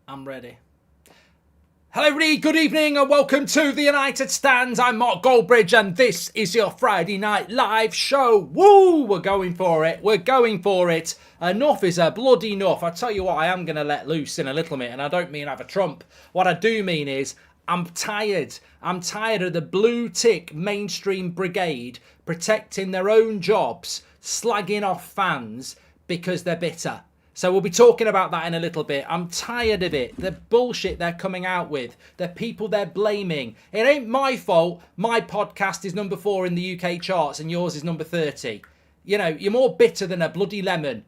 I'm ready. Hello everybody, good evening and welcome to the United Stands. I'm Mark GOLDBRIDGE and this is your Friday night live show. Woo! We're going for it. We're going for it. Enough is a bloody enough. I tell you what, I am going to let loose in a little bit, and I don't mean have a trump. What I do mean is I'm tired. I'm tired of the blue tick mainstream brigade protecting their own jobs, slagging off fans because they're bitter. So we'll be talking about that in a little bit. I'm tired of it. The bullshit they're coming out with. The people they're blaming. It ain't my fault. My podcast is number 4 in the UK charts and yours is number 30. You know, you're more bitter than a bloody lemon.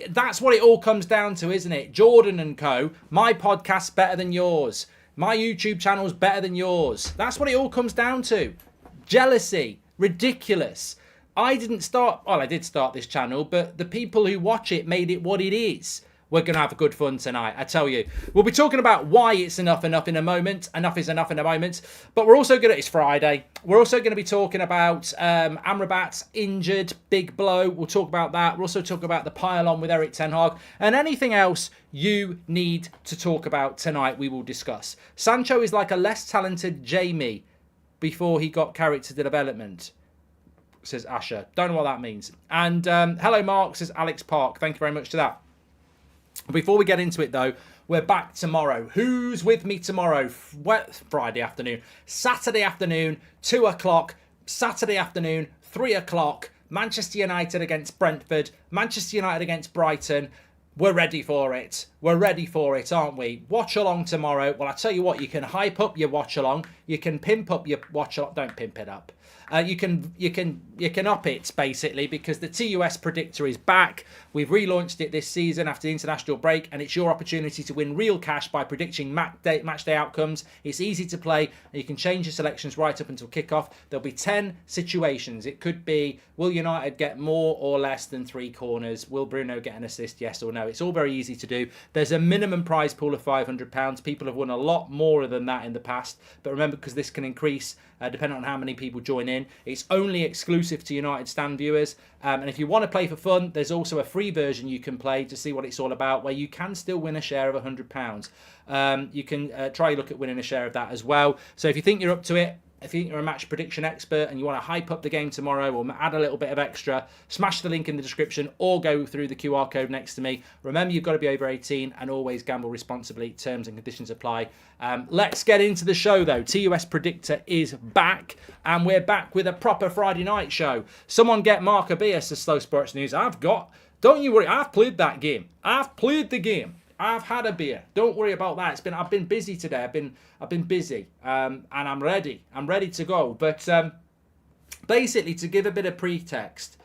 That's what it all comes down to, isn't it? Jordan and co. My podcast's better than yours. My YouTube channel's better than yours. That's what it all comes down to. Jealousy. Ridiculous. I did start this channel, but the people who watch it made it what it is. We're going to have a good fun tonight, I tell you. We'll be talking about why it's enough in a moment. Enough is enough in a moment. But we're also going to, it's Friday. We're also going to be talking about Amrabat's injured, big blow. We'll talk about that. We'll also talk about the pile-on with Erik ten Hag. And anything else you need to talk about tonight, we will discuss. Sancho is like a less talented Jamie before he got character development, says Asher. Don't know what that means. And hello, Mark, says Alex Park. Thank you very much to that. Before we get into it, though, we're back tomorrow. Who's with me tomorrow? Friday afternoon. Saturday afternoon, 2 o'clock. Saturday afternoon, 3 o'clock. Manchester United against Brentford. Manchester United against Brighton. We're ready for it. We're ready for it, aren't we? Watch along tomorrow. Well, I tell you what, you can hype up your watch along. You can pimp up your watch along. Don't pimp it up. You can up it basically because the TUS predictor is back. We've relaunched it this season after the international break, and it's your opportunity to win real cash by predicting match day outcomes. It's easy to play, and you can change your selections right up until kickoff. There'll be 10 situations. It could be, will United get more or less than 3 corners? Will Bruno get an assist? Yes or no? It's all very easy to do. There's a minimum prize pool of £500. People have won a lot more than that in the past, but remember, because this can increase depending on how many people join in. It's only exclusive to United Stand viewers. And if you want to play for fun, there's also a free version you can play to see what it's all about, where you can still win a share of £100. You can try look at winning a share of that as well. So if you think you're up to it, if you think you're a match prediction expert and you want to hype up the game tomorrow or add a little bit of extra, smash the link in the description or go through the QR code next to me. Remember, you've got to be over 18 and always gamble responsibly. Terms and conditions apply. Let's get into the show, though. TUS Predictor is back, and we're back with a proper Friday night show. Someone get Mark a beer, says Slow Sports News. Don't you worry, I've played that game. I've played the game. I've had a beer. Don't worry about that. I've been busy today. I've been busy, and I'm ready. I'm ready to go. But basically, to give a bit of pretext,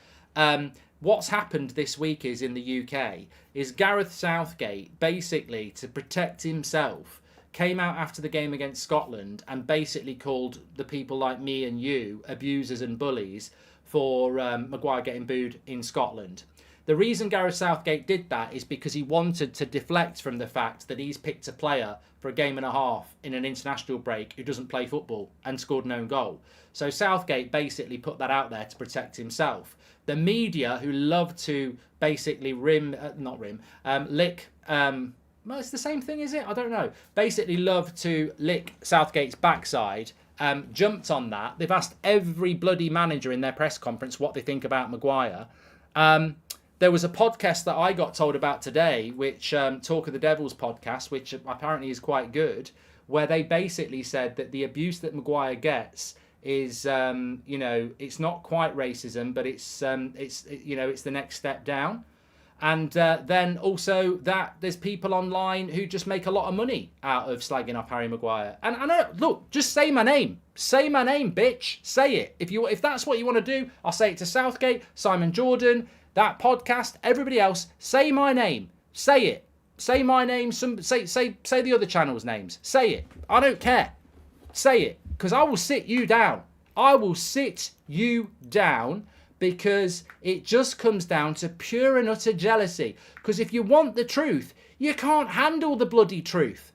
what's happened this week is in the UK is Gareth Southgate, basically to protect himself, came out after the game against Scotland and basically called the people like me and you abusers and bullies for Maguire getting booed in Scotland. The reason Gareth Southgate did that is because he wanted to deflect from the fact that he's picked a player for a game and a half in an international break who doesn't play football and scored an own goal. So Southgate basically put that out there to protect himself. The media, who love to basically lick... well, it's the same thing, is it? I don't know. Basically love to lick Southgate's backside. Jumped on that. They've asked every bloody manager in their press conference what they think about Maguire. There was a podcast that I got told about today, which Talk of the Devils podcast, which apparently is quite good, where they basically said that the abuse that Maguire gets is, it's not quite racism, but it's the next step down. And then also that there's people online who just make a lot of money out of slagging off Harry Maguire. And I know, look, just say my name. Say my name, bitch. Say it. If that's what you want to do, I'll say it to Southgate, Simon Jordan, that podcast, everybody else. Say my name. Say it. Say my name. Say the other channels' names. Say it. I don't care. Say it. Because I will sit you down. I will sit you down, because it just comes down to pure and utter jealousy. Because if you want the truth, you can't handle the bloody truth.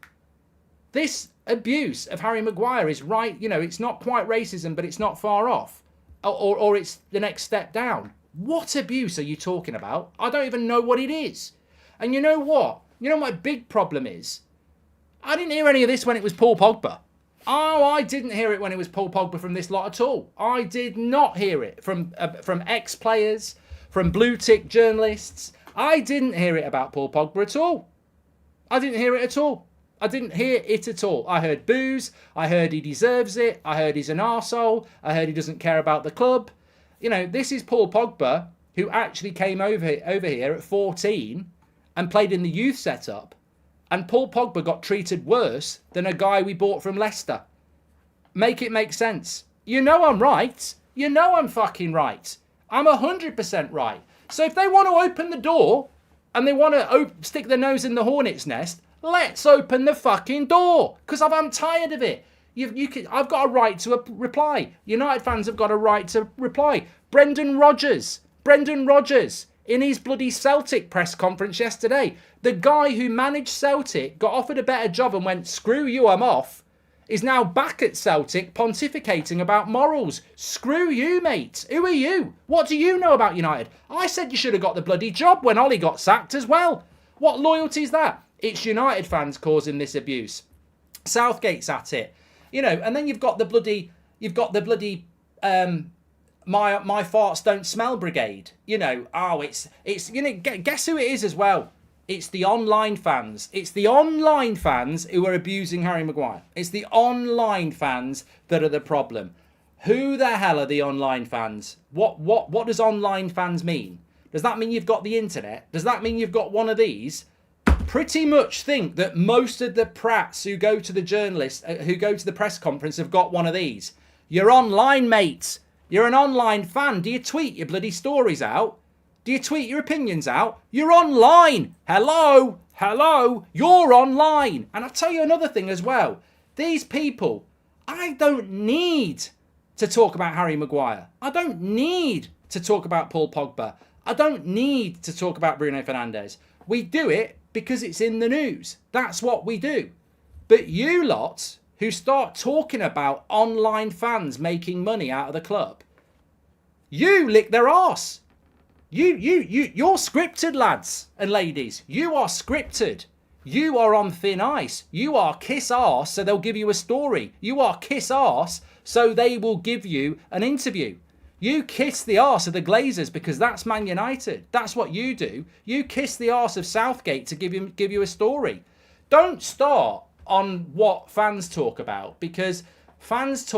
This abuse of Harry Maguire is right. It's not quite racism, but it's not far off. Or it's the next step down. What abuse are you talking about? I don't even know what it is. And you know what? You know what my big problem is? I didn't hear any of this when it was Paul Pogba. Oh, I didn't hear it when it was Paul Pogba from this lot at all. I did not hear it from ex-players, from blue-tick journalists. I didn't hear it about Paul Pogba at all. I didn't hear it at all. I didn't hear it at all. I heard boos. I heard he deserves it. I heard he's an arsehole. I heard he doesn't care about the club. You know, this is Paul Pogba, who actually came over here at 14 and played in the youth setup. And Paul Pogba got treated worse than a guy we bought from Leicester. Make it make sense. You know I'm right. You know I'm fucking right. I'm 100% right. So if they want to open the door and they want to stick their nose in the hornet's nest, let's open the fucking door. Because I'm tired of it. I've got a right to a reply. United fans have got a right to reply. Brendan Rodgers, in his bloody Celtic press conference yesterday, the guy who managed Celtic, got offered a better job and went, screw you, I'm off, is now back at Celtic pontificating about morals. Screw you, mate. Who are you? What do you know about United? I said you should have got the bloody job when Ollie got sacked as well. What loyalty is that? It's United fans causing this abuse. Southgate's at it. You know, and then you've got the bloody my farts don't smell brigade. You know, it's you know, guess who it is as well? It's the online fans. It's the online fans who are abusing Harry Maguire. It's the online fans that are the problem. Who the hell are the online fans? What does online fans mean? Does that mean you've got the internet? Does that mean you've got one of these? Pretty much think that most of the prats who go to the journalists, who go to the press conference have got one of these. You're online, mate. You're an online fan. Do you tweet your bloody stories out? Do you tweet your opinions out? You're online. Hello. You're online. And I'll tell you another thing as well. These people, I don't need to talk about Harry Maguire. I don't need to talk about Paul Pogba. I don't need to talk about Bruno Fernandes. We do it because it's in the news. That's what we do. But you lot who start talking about online fans making money out of the club, you lick their arse. You're scripted, lads and ladies. You are scripted. You are on thin ice. You are kiss arse, so they'll give you a story. You are kiss arse, so they will give you an interview. You kiss the arse of the Glazers because that's Man United. That's what you do. You kiss the arse of Southgate to give you a story. Don't start on what fans talk about, because fans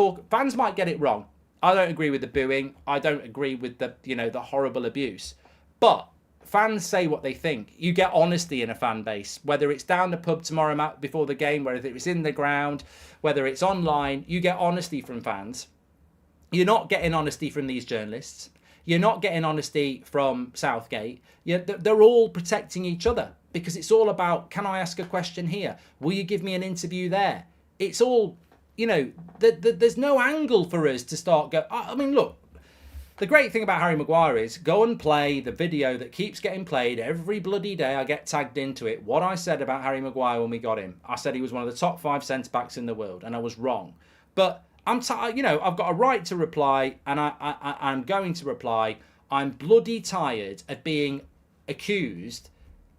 might get it wrong. I don't agree with the booing. I don't agree with the horrible abuse. But fans say what they think. You get honesty in a fan base, whether it's down the pub tomorrow before the game, whether it's in the ground, whether it's online. You get honesty from fans. You're not getting honesty from these journalists. You're not getting honesty from Southgate. They're all protecting each other because it's all about, can I ask a question here? Will you give me an interview there? It's all, there's no angle for us to start I mean, look, the great thing about Harry Maguire is go and play the video that keeps getting played every bloody day. I get tagged into it. What I said about Harry Maguire when we got him, I said he was one of the top 5 centre-backs in the world, and I was wrong. But I've got a right to reply, and I'm going to reply. I'm bloody tired of being accused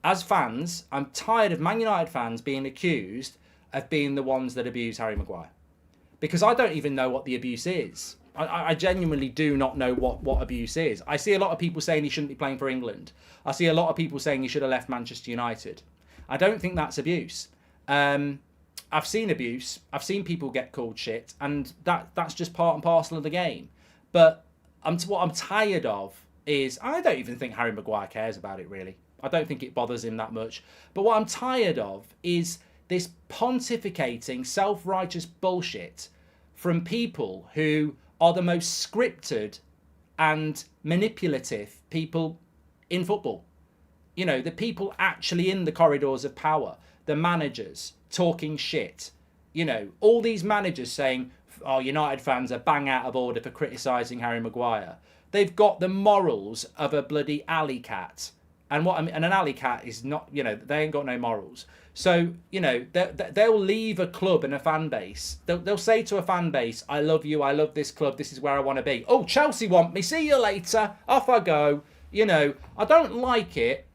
as fans. I'm tired of Man United fans being accused of being the ones that abuse Harry Maguire, because I don't even know what the abuse is. I genuinely do not know what abuse is. I see a lot of people saying he shouldn't be playing for England. I see a lot of people saying he should have left Manchester United. I don't think that's abuse. I've seen abuse. I've seen people get called shit, and that's just part and parcel of the game. But what I'm tired of is, I don't even think Harry Maguire cares about it, really. I don't think it bothers him that much. But what I'm tired of is this pontificating, self-righteous bullshit from people who are the most scripted and manipulative people in football. The people actually in the corridors of power, the managers talking shit. All these managers saying, oh, United fans are bang out of order for criticising Harry Maguire. They've got the morals of a bloody alley cat. And an alley cat is not, they ain't got no morals. So, they'll leave a club and a fan base. They'll say to a fan base, I love you, I love this club, this is where I want to be. Oh, Chelsea want me, see you later, off I go. I don't like it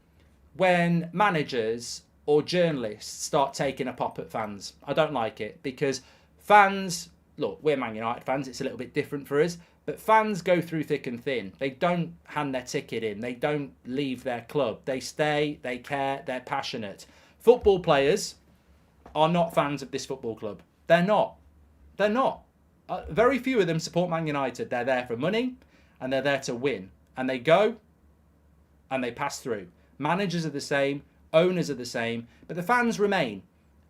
when managers or journalists start taking a pop at fans. I don't like it, because fans, look, we're Man United fans, it's a little bit different for us, but fans go through thick and thin. They don't hand their ticket in. They don't leave their club. They stay, they care, they're passionate. Football players are not fans of this football club. They're not. They're not. Very few of them support Man United. They're there for money and they're there to win. And they go and they pass through. Managers are the same. Owners are the same. But the fans remain.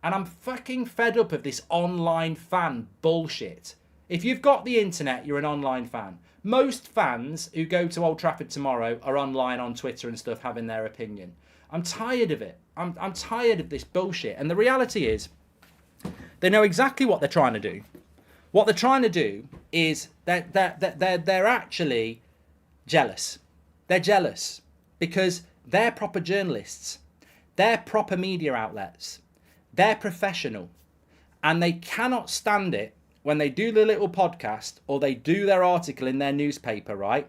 And I'm fucking fed up of this online fan bullshit. If you've got the internet, you're an online fan. Most fans who go to Old Trafford tomorrow are online on Twitter and stuff having their opinion. I'm tired of it. I'm tired of this bullshit. And the reality is, they know exactly what they're trying to do. What they're trying to do is they're actually jealous. They're jealous because they're proper journalists. They're proper media outlets. They're professional. And they cannot stand it when they do the little podcast or they do their article in their newspaper, right?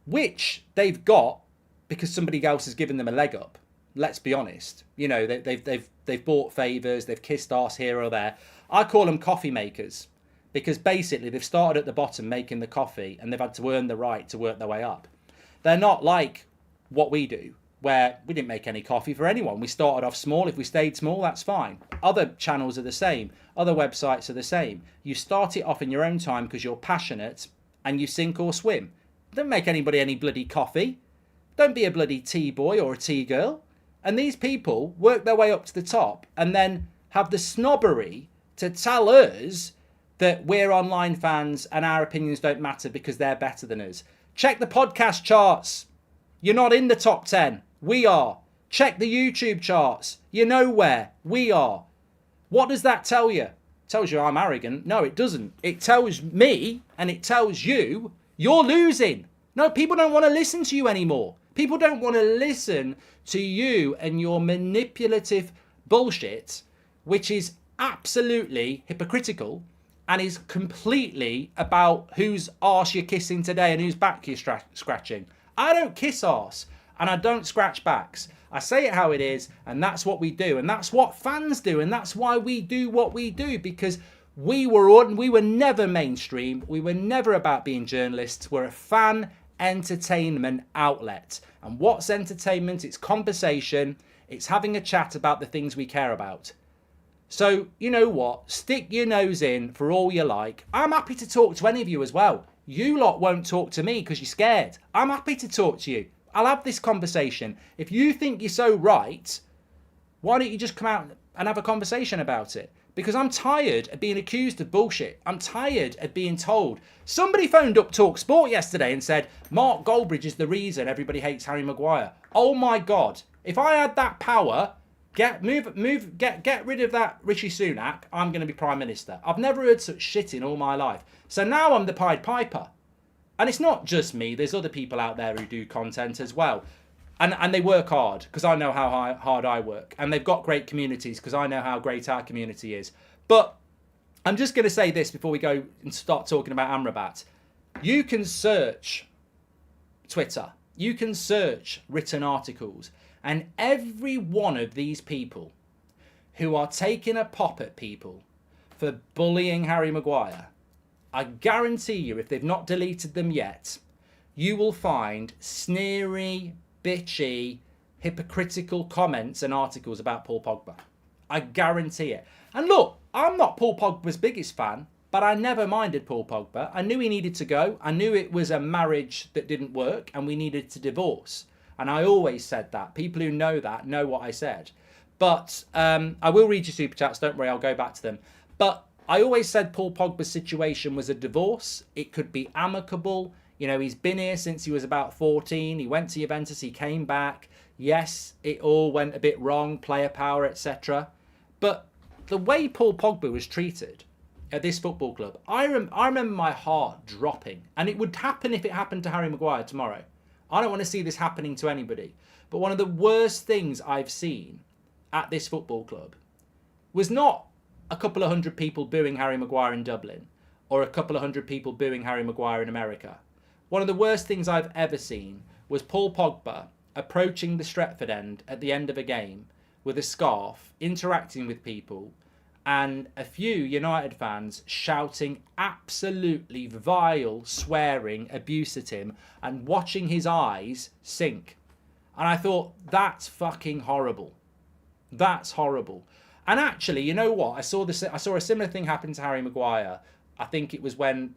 Which they've got because somebody else has given them a leg up. Let's be honest. You know, they've bought favours, they've kissed arse here or there. I call them coffee makers because basically they've started at the bottom making the coffee and they've had to earn the right to work their way up. They're not like what we do, where we didn't make any coffee for anyone. We started off small. If we stayed small, that's fine. Other channels are the same. Other websites are the same. You start it off in your own time because you're passionate and you sink or swim. Don't make anybody any bloody coffee. Don't be a bloody tea boy or a tea girl. And these people work their way up to the top and then have the snobbery to tell us that we're online fans and our opinions don't matter because they're better than us. Check the podcast charts. You're not in the top 10. We are. Check the YouTube charts. You're nowhere. We are. What does that tell you? It tells you I'm arrogant. No, it doesn't. It tells me and it tells you you're losing. No, people don't want to listen to you anymore. People don't want to listen to you and your manipulative bullshit, which is absolutely hypocritical and is completely about whose arse you're kissing today and whose back you're scratching. I don't kiss arse and I don't scratch backs. I say it how it is, and that's what we do, and that's what fans do, and that's why we do what we do, because we were never mainstream. We were never about being journalists. We're a fan entertainment outlet. And what's entertainment? It's conversation. It's having a chat about the things we care about. So, you know what? Stick your nose in for all you like. I'm happy to talk to any of you as well. You lot won't talk to me because you're scared. I'm happy to talk to you. I'll have this conversation. If you think you're so right, why don't you just come out and have a conversation about it? Because I'm tired of being accused of bullshit. I'm tired of being told. Somebody phoned up Talk Sport yesterday and said, Mark Goldbridge is the reason everybody hates Harry Maguire. Oh my God. If I had that power, get rid of that Rishi Sunak, I'm going to be Prime Minister. I've never heard such shit in all my life. So now I'm the Pied Piper. And it's not just me. There's other people out there who do content as well. And they work hard because I know how hard I work. And they've got great communities because I know how great our community is. But I'm just going to say this before we go and start talking about Amrabat. You can search Twitter. You can search written articles. And every one of these people who are taking a pop at people for bullying Harry Maguire, I guarantee you, if they've not deleted them yet, you will find sneery, bitchy, hypocritical comments and articles about Paul Pogba. I guarantee it. And look, I'm not Paul Pogba's biggest fan, but I never minded Paul Pogba. I knew he needed to go. I knew it was a marriage that didn't work and we needed to divorce. And I always said that. People who know that know what I said. But I will read your super chats. Don't worry, I'll go back to them. But I always said Paul Pogba's situation was a divorce. It could be amicable. You know, he's been here since he was about 14. He went to Juventus. He came back. Yes, it all went a bit wrong, player power, etc. But the way Paul Pogba was treated at this football club, I remember my heart dropping. And it would happen if it happened to Harry Maguire tomorrow. I don't want to see this happening to anybody. But one of the worst things I've seen at this football club was not a couple of hundred people booing Harry Maguire in Dublin or a couple of hundred people booing Harry Maguire in America. One of the worst things I've ever seen was Paul Pogba approaching the Stretford end at the end of a game with a scarf, interacting with people, and a few United fans shouting absolutely vile, swearing abuse at him and watching his eyes sink. And I thought, that's fucking horrible. That's horrible. And actually, you know what? I saw a similar thing happen to Harry Maguire. I think it was when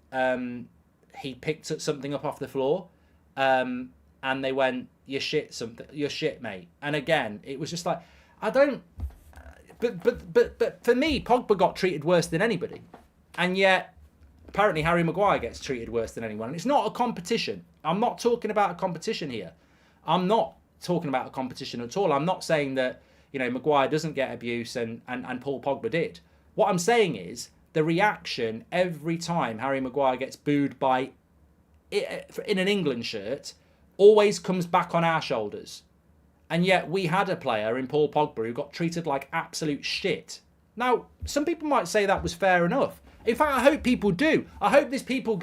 he picked something up off the floor, and they went, "You're shit, mate." And again, it was just like, I don't. But for me, Pogba got treated worse than anybody, and yet apparently Harry Maguire gets treated worse than anyone. And it's not a competition. I'm not talking about a competition here. I'm not talking about a competition at all. I'm not saying that Maguire doesn't get abuse and Paul Pogba did. What I'm saying is the reaction every time Harry Maguire gets booed in an England shirt always comes back on our shoulders. And yet we had a player in Paul Pogba who got treated like absolute shit. Now, some people might say that was fair enough. In fact, I hope people do. I hope there's people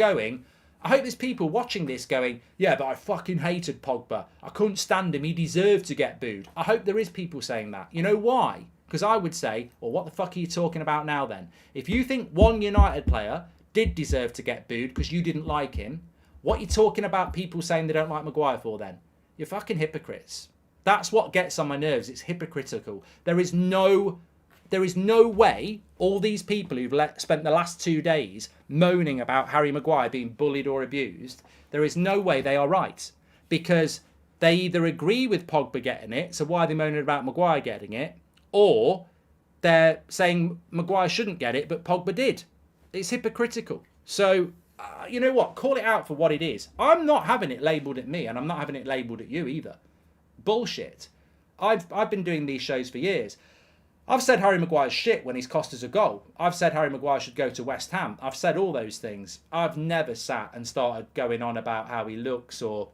watching this going, yeah, but I fucking hated Pogba. I couldn't stand him. He deserved to get booed. I hope there is people saying that. You know why? Because I would say, well, what the fuck are you talking about now then? If you think one United player did deserve to get booed because you didn't like him, what are you talking about people saying they don't like Maguire for then? You're fucking hypocrites. That's what gets on my nerves. It's hypocritical. There is no way all these people who've spent the last 2 days moaning about Harry Maguire being bullied or abused, there is no way they are right. Because they either agree with Pogba getting it, so why are they moaning about Maguire getting it? Or they're saying Maguire shouldn't get it, but Pogba did. It's hypocritical. So, you know what? Call it out for what it is. I'm not having it labelled at me, and I'm not having it labelled at you either. Bullshit. I've been doing these shows for years. I've said Harry Maguire's shit when he's cost us a goal. I've said Harry Maguire should go to West Ham. I've said all those things. I've never sat and started going on about how he looks or,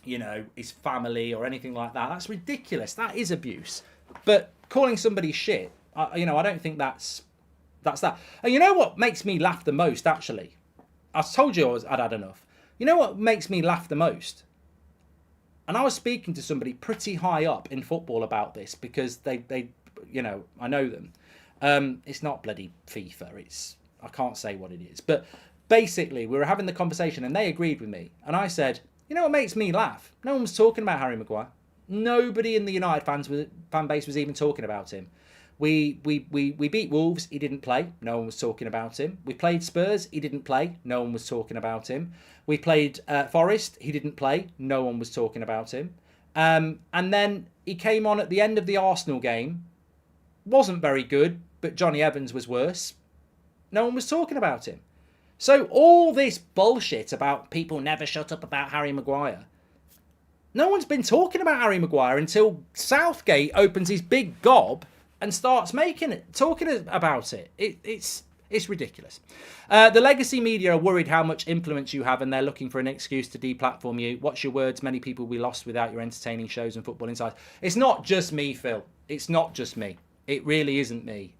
his family or anything like that. That's ridiculous. That is abuse. But calling somebody shit, I don't think that's that. And you know what makes me laugh the most, actually? I told you I'd had enough. You know what makes me laugh the most? And I was speaking to somebody pretty high up in football about this because they I know them. It's not bloody FIFA. I can't say what it is. But basically, we were having the conversation and they agreed with me. And I said, you know what makes me laugh? No one was talking about Harry Maguire. Nobody in the United fan base was even talking about him. We beat Wolves, he didn't play, no one was talking about him. We played Spurs, he didn't play, no one was talking about him. We played Forest, he didn't play, no one was talking about him. And then he came on at the end of the Arsenal game, wasn't very good, but Johnny Evans was worse. No one was talking about him. So all this bullshit about people never shut up about Harry Maguire. No one's been talking about Harry Maguire until Southgate opens his big gob and starts talking about it. It's ridiculous. The legacy media are worried how much influence you have and they're looking for an excuse to deplatform you. Watch your words. Many people will be lost without your entertaining shows and football insights. It's not just me, Phil. It's not just me. It really isn't me.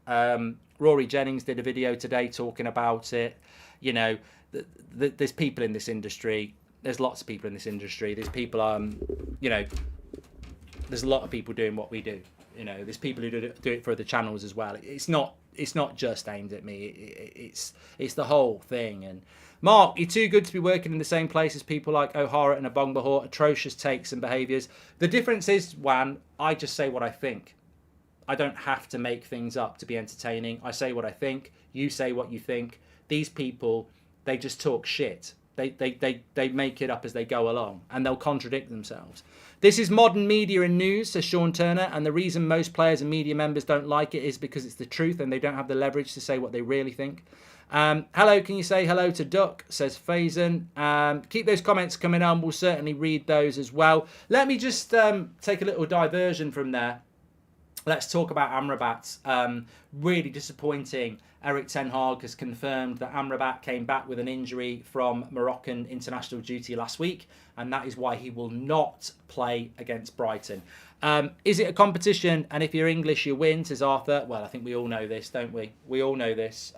Rory Jennings did a video today talking about it. There's people in this industry. There's lots of people in this industry. There's people, there's a lot of people doing what we do. There's people who do it for other channels as well. It's not just aimed at me. It's the whole thing. And Mark, you're too good to be working in the same place as people like O'Hara and Abongbahor. Atrocious takes and behaviours. The difference is, Juan, I just say what I think. I don't have to make things up to be entertaining. I say what I think. You say what you think. These people, they just talk shit. They make it up as they go along, and they'll contradict themselves. This is modern media and news, says Sean Turner, and the reason most players and media members don't like it is because it's the truth and they don't have the leverage to say what they really think. Hello, can you say hello to Duck, says Faison. Keep those comments coming on. We'll certainly read those as well. Let me just take a little diversion from there. Let's talk about Amrabat. Really disappointing. Eric Ten Hag has confirmed that Amrabat came back with an injury from Moroccan international duty last week, and that is why he will not play against Brighton. Is it a competition? And if you're English, you win, says Arthur. Well, I think we all know this, don't we? We all know this.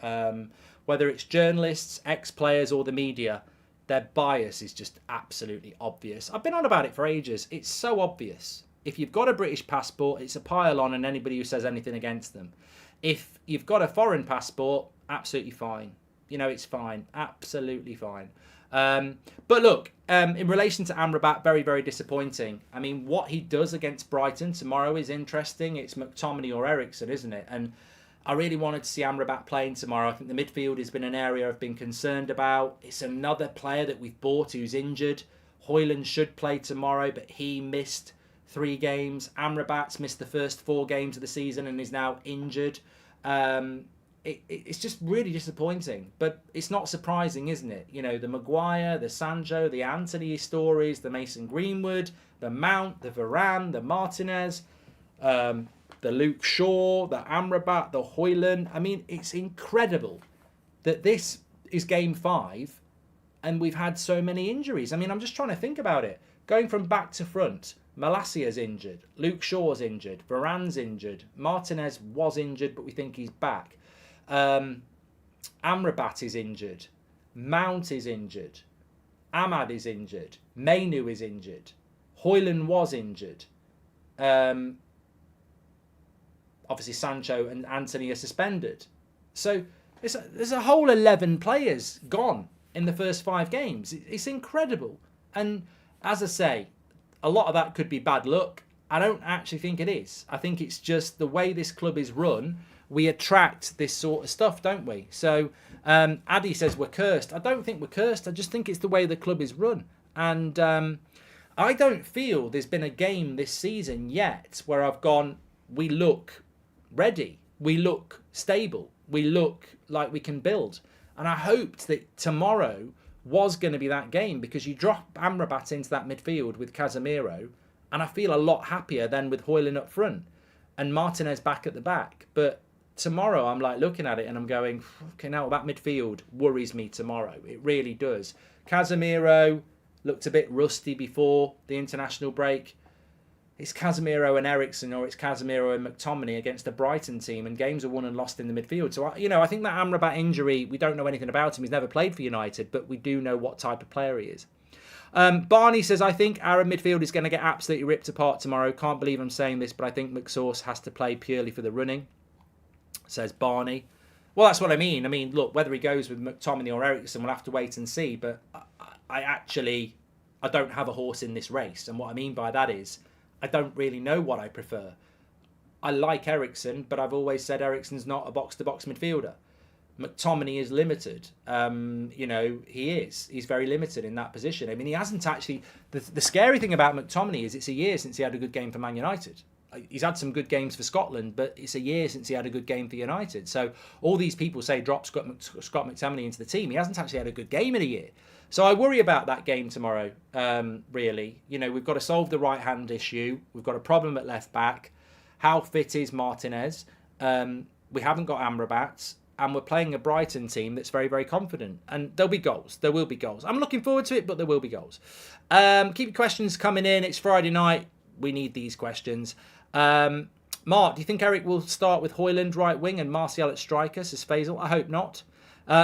Whether it's journalists, ex-players, or the media, their bias is just absolutely obvious. I've been on about it for ages. It's so obvious. If you've got a British passport, it's a pile on, and anybody who says anything against them. If you've got a foreign passport, absolutely fine. You know, it's fine. Absolutely fine. But look, in relation to Amrabat, very, very disappointing. I mean, what he does against Brighton tomorrow is interesting. It's McTominay or Eriksen, isn't it? And I really wanted to see Amrabat playing tomorrow. I think the midfield has been an area I've been concerned about. It's another player that we've bought who's injured. Højlund should play tomorrow, but he missed 3 games. Amrabat's missed the first 4 games of the season and is now injured. It's just really disappointing, but it's not surprising, isn't it? You know, the Maguire, the Sancho, the Anthony stories, the Mason Greenwood, the Mount, the Varane, the Martinez, the Luke Shaw, the Amrabat, the Højlund. I mean, it's incredible that this is game 5 and we've had so many injuries. I mean, I'm just trying to think about it. Going from back to front, Malacia's injured, Luke Shaw's injured, Varane's injured, Martinez was injured, but we think he's back. Amrabat is injured, Mount is injured, Ahmad is injured, Mainu is injured, Højlund was injured. Obviously Sancho and Anthony are suspended. So there's a whole 11 players gone in the first 5 games. It's incredible. And as I say, a lot of that could be bad luck. I don't actually think it is. I think it's just the way this club is run. We attract this sort of stuff, don't we? So Addy says we're cursed. I don't think we're cursed. I just think it's the way the club is run. And I don't feel there's been a game this season yet where I've gone, we look ready. We look stable. We look like we can build. And I hoped that tomorrow was going to be that game, because you drop Amrabat into that midfield with Casemiro, and I feel a lot happier than with Højlund up front and Martinez back at the back. But tomorrow I'm like looking at it and I'm going, okay, now that midfield worries me tomorrow. It really does. Casemiro looked a bit rusty before the international break. It's Casemiro and Eriksen, or it's Casemiro and McTominay against the Brighton team, and games are won and lost in the midfield. So, I think that Amrabat injury, we don't know anything about him. He's never played for United, but we do know what type of player he is. Barney says, I think our midfield is going to get absolutely ripped apart tomorrow. Can't believe I'm saying this, but I think McSauce has to play purely for the running, says Barney. Well, that's what I mean. I mean, look, whether he goes with McTominay or Eriksen, we'll have to wait and see. But I don't have a horse in this race. And what I mean by that is, I don't really know what I prefer. I like Eriksen, but I've always said Eriksen's not a box-to-box midfielder. McTominay is limited. He is. He's very limited in that position. I mean, he hasn't actually... The scary thing about McTominay is it's a year since he had a good game for Man United. He's had some good games for Scotland, but it's a year since he had a good game for United. So all these people say drop Scott McTominay into the team. He hasn't actually had a good game in a year. So I worry about that game tomorrow, really. We've got to solve the right-hand issue. We've got a problem at left-back. How fit is Martinez? We haven't got Amrabat. And we're playing a Brighton team that's very, very confident. And there'll be goals. There will be goals. I'm looking forward to it, but there will be goals. Keep your questions coming in. It's Friday night. We need these questions. Mark, do you think Eric will start with Højlund right wing and Martial at striker, says Faisal? I hope not.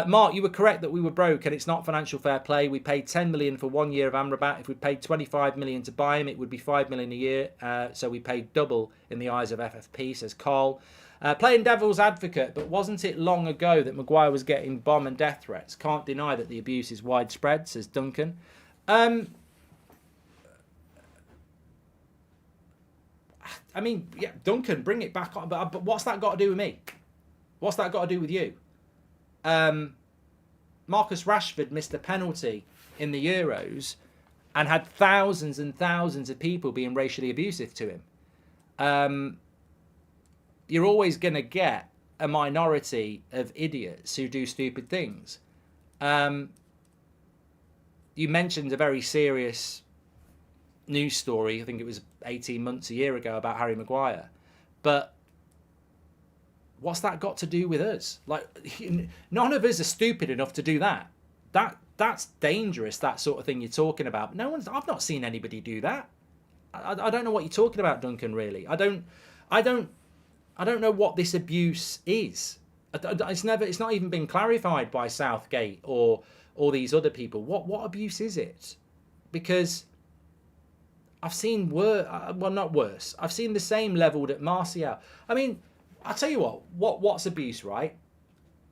Mark, you were correct that we were broke and it's not financial fair play. We paid 10 million for 1 year of Amrabat. If we paid 25 million to buy him, it would be 5 million a year. So we paid double in the eyes of FFP, says Carl. Playing devil's advocate, but wasn't it long ago that Maguire was getting bomb and death threats? Can't deny that the abuse is widespread, says Duncan. Duncan, bring it back on. But what's that got to do with me? What's that got to do with you? Marcus Rashford missed a penalty in the Euros and had thousands and thousands of people being racially abusive to him. You're always going to get a minority of idiots who do stupid things. You mentioned a very serious news story, I think it was 18 months, a year ago, about Harry Maguire. But what's that got to do with us? Like, none of us are stupid enough to do that. That's dangerous, that sort of thing you're talking about. I've not seen anybody do that. I don't know what you're talking about, Duncan, really. I don't know what this abuse is. It's not even been clarified by Southgate or these other people. What abuse is it? Because I've seen well, not worse. I've seen the same levelled at Martial. I mean, I'll tell you what's abuse, right?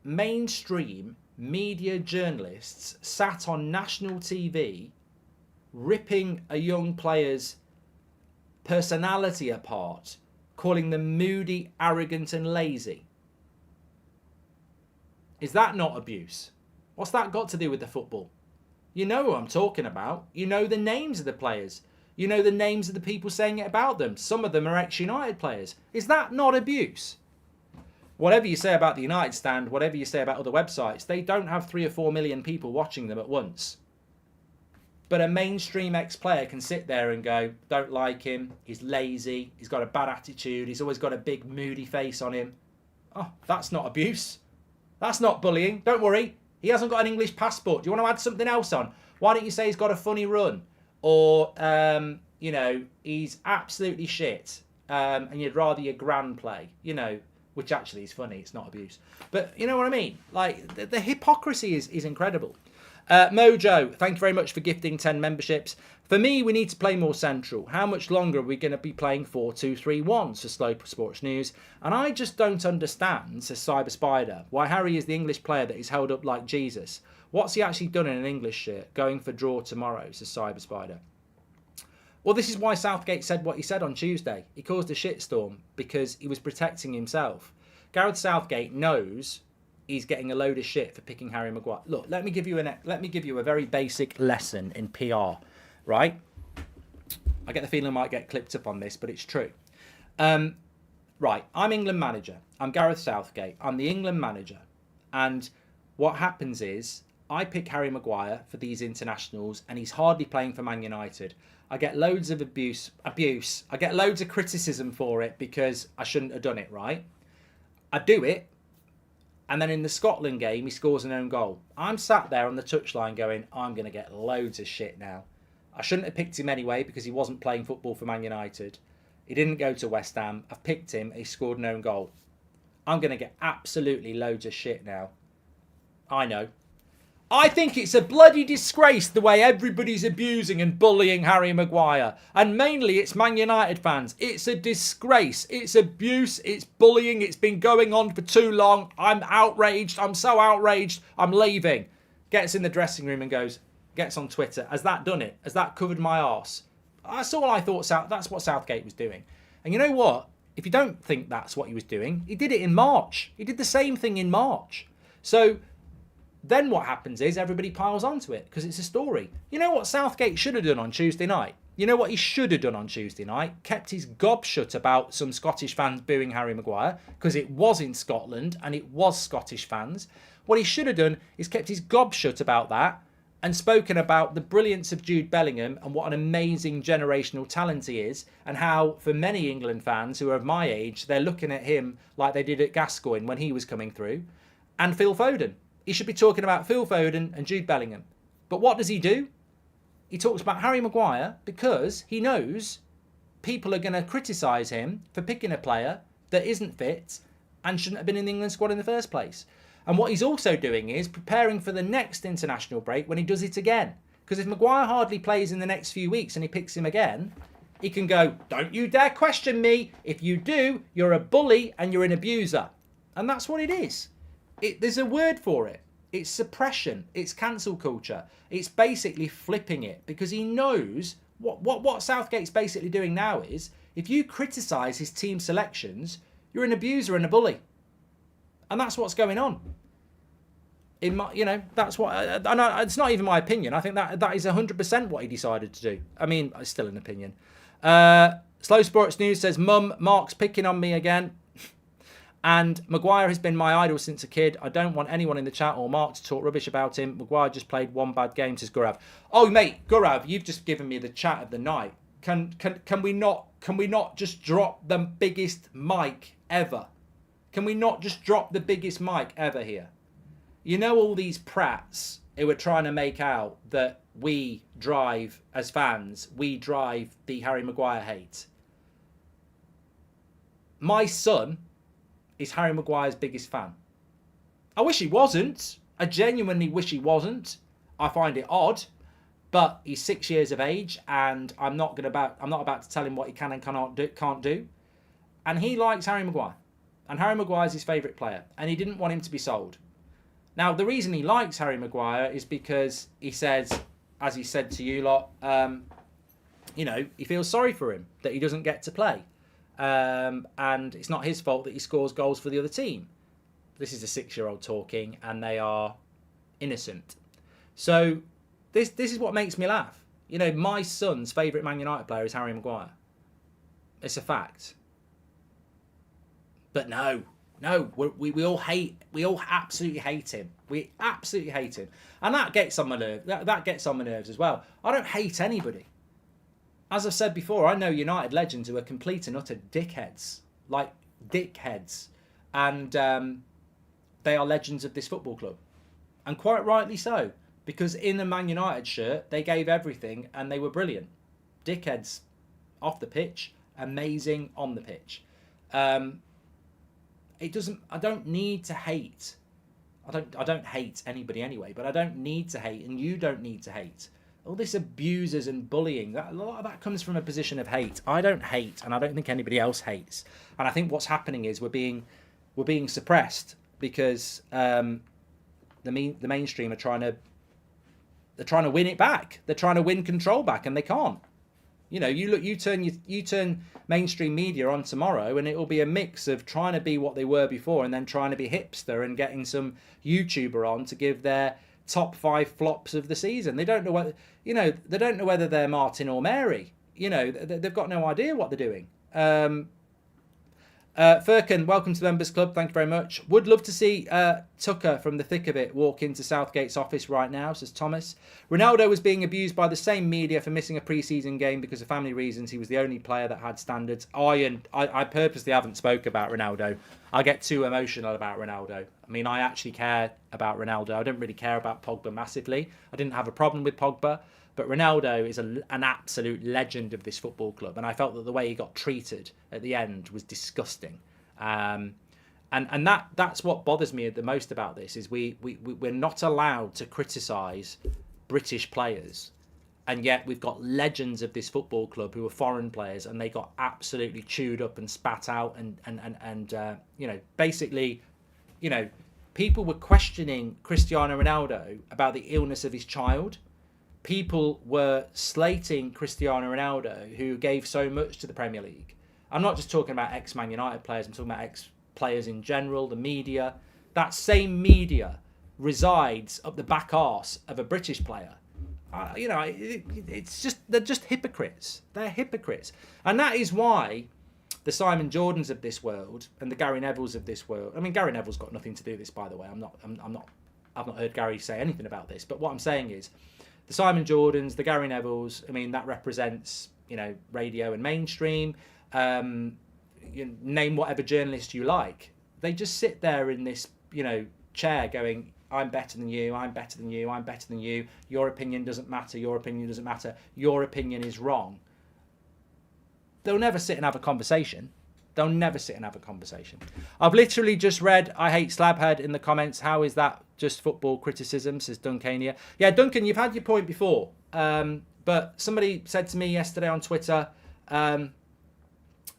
Mainstream media journalists sat on national TV ripping a young player's personality apart, calling them moody, arrogant and lazy. Is that not abuse? What's that got to do with the football? You know who I'm talking about. You know the names of the players. You know the names of the people saying it about them. Some of them are ex-United players. Is that not abuse? Whatever you say about the United stand, whatever you say about other websites, they don't have 3 or 4 million people watching them at once. But a mainstream ex-player can sit there and go, don't like him, he's lazy, he's got a bad attitude, he's always got a big moody face on him. Oh, that's not abuse. That's not bullying. Don't worry. He hasn't got an English passport. Do you want to add something else on? Why don't you say he's got a funny run? Or, you know, he's absolutely shit and you'd rather your gran play, you know, which actually is funny. It's not abuse. But you know what I mean? Like, the hypocrisy is incredible. Mojo, thank you very much for gifting 10 memberships. For me, we need to play more central. How much longer are we going to be playing 4-2-3-1? So Slow Sports News. And I just don't understand, says Cyber Spider, why Harry is the English player that is held up like Jesus. What's he actually done in an English shirt? Going for draw tomorrow, says Cyber Spider. Well, this is why Southgate said what he said on Tuesday. He caused a shitstorm because he was protecting himself. Gareth Southgate knows he's getting a load of shit for picking Harry Maguire. Look, let me give you a very basic lesson in PR, right? I get the feeling I might get clipped up on this, but it's true. Right, I'm England manager. I'm Gareth Southgate. I'm the England manager. And what happens is I pick Harry Maguire for these internationals and he's hardly playing for Man United. I get loads of abuse. I get loads of criticism for it because I shouldn't have done it, right? I do it. And then in the Scotland game, he scores an own goal. I'm sat there on the touchline going, I'm going to get loads of shit now. I shouldn't have picked him anyway because he wasn't playing football for Man United. He didn't go to West Ham. I've picked him. He scored an own goal. I'm going to get absolutely loads of shit now. I know. I think it's a bloody disgrace the way everybody's abusing and bullying Harry Maguire. And mainly it's Man United fans. It's a disgrace. It's abuse. It's bullying. It's been going on for too long. I'm outraged. I'm so outraged. I'm leaving. Gets in the dressing room and goes, gets on Twitter. Has that done it? Has that covered my arse? That's all I thought. That's what Southgate was doing. And you know what? If you don't think that's what he was doing, he did it in March. He did the same thing in March. So then what happens is everybody piles onto it because it's a story. You know what Southgate should have done on Tuesday night? You know what he should have done on Tuesday night? Kept his gob shut about some Scottish fans booing Harry Maguire because it was in Scotland and it was Scottish fans. What he should have done is kept his gob shut about that and spoken about the brilliance of Jude Bellingham and what an amazing generational talent he is and how, for many England fans who are of my age, they're looking at him like they did at Gascoigne when he was coming through, and Phil Foden. He should be talking about Phil Foden and Jude Bellingham. But what does he do? He talks about Harry Maguire because he knows people are going to criticise him for picking a player that isn't fit and shouldn't have been in the England squad in the first place. And what he's also doing is preparing for the next international break when he does it again. Because if Maguire hardly plays in the next few weeks and he picks him again, he can go, don't you dare question me. If you do, you're a bully and you're an abuser. And that's what it is. There's a word for it. It's suppression. It's cancel culture. It's basically flipping it because he knows what Southgate's basically doing now is if you criticise his team selections, you're an abuser and a bully. And that's what's going on. That's what. It's not even my opinion. I think that is 100% what he decided to do. I mean, it's still an opinion. Slow Sports News says, Mum, Mark's picking on me again. And Maguire has been my idol since a kid. I don't want anyone in the chat or Mark to talk rubbish about him. Maguire just played one bad game, says Gurav. Oh, mate, Gurav, you've just given me the chat of the night. Can we not just drop the biggest mic ever? Can we not just drop the biggest mic ever here? You know all these prats who are trying to make out that we drive, as fans, we drive the Harry Maguire hate. My son is Harry Maguire's biggest fan. I wish he wasn't. I genuinely wish he wasn't. I find it odd. But he's 6 years of age, and I'm not about to tell him what he can and can't do. And he likes Harry Maguire, and Harry Maguire is his favourite player, and he didn't want him to be sold. Now, the reason he likes Harry Maguire is because he says, as he said to you lot, he feels sorry for him that he doesn't get to play, and it's not his fault that he scores goals for the other team. This is a 6-year-old talking, and they are innocent. So this is what makes me laugh. My son's favourite Man United player is Harry Maguire. It's a fact. But no, we all absolutely hate him. We absolutely hate him, and that gets on my nerves. That gets on my nerves as well. I don't hate anybody. As I've said before, I know United legends who are complete and utter dickheads, and they are legends of this football club, and quite rightly so, because in the Man United shirt they gave everything and they were brilliant. Dickheads off the pitch, amazing on the pitch. I don't need to hate. I don't hate anybody anyway, but I don't need to hate, and you don't need to hate. All this abusers and bullying, a lot of that comes from a position of hate. I don't hate, and I don't think anybody else hates. And I think what's happening is we're being suppressed because the mainstream are trying to win it back. They're trying to win control back, and they can't. You turn mainstream media on tomorrow, and it will be a mix of trying to be what they were before, and then trying to be hipster and getting some YouTuber on to give their top 5 flops of the season. They don't know whether they're Martin or Mary. They've got no idea what they're doing. Furkan, welcome to the Members Club. Thank you very much. Would love to see Tucker from the thick of it walk into Southgate's office right now, says Thomas. Ronaldo was being abused by the same media for missing a pre-season game because of family reasons. He was the only player that had standards. I purposely haven't spoke about Ronaldo. I get too emotional about Ronaldo. I mean, I actually care about Ronaldo. I don't really care about Pogba massively. I didn't have a problem with Pogba. But Ronaldo is an absolute legend of this football club, and I felt that the way he got treated at the end was disgusting. And that's what bothers me the most about this is we're not allowed to criticise British players, and yet we've got legends of this football club who are foreign players, and they got absolutely chewed up and spat out, and basically, people were questioning Cristiano Ronaldo about the illness of his child. People were slating Cristiano Ronaldo, who gave so much to the Premier League. I'm not just talking about ex-Man United players, I'm talking about ex-players in general, the media. That same media resides up the back arse of a British player. They're just hypocrites. They're hypocrites. And that is why the Simon Jordans of this world and the Gary Nevilles of this world, I mean, Gary Neville's got nothing to do with this, by the way. I've not heard Gary say anything about this, but what I'm saying is, the Simon Jordans, the Gary Nevilles, I mean, that represents, radio and mainstream. Name whatever journalist you like. They just sit there in this, chair going, I'm better than you, I'm better than you, I'm better than you. Your opinion doesn't matter, your opinion doesn't matter. Your opinion is wrong. They'll never sit and have a conversation. They'll never sit and have a conversation. I've literally just read, I hate Slabhead in the comments. How is that just football criticism, says Duncania. Yeah, Duncan, you've had your point before. But somebody said to me yesterday on Twitter,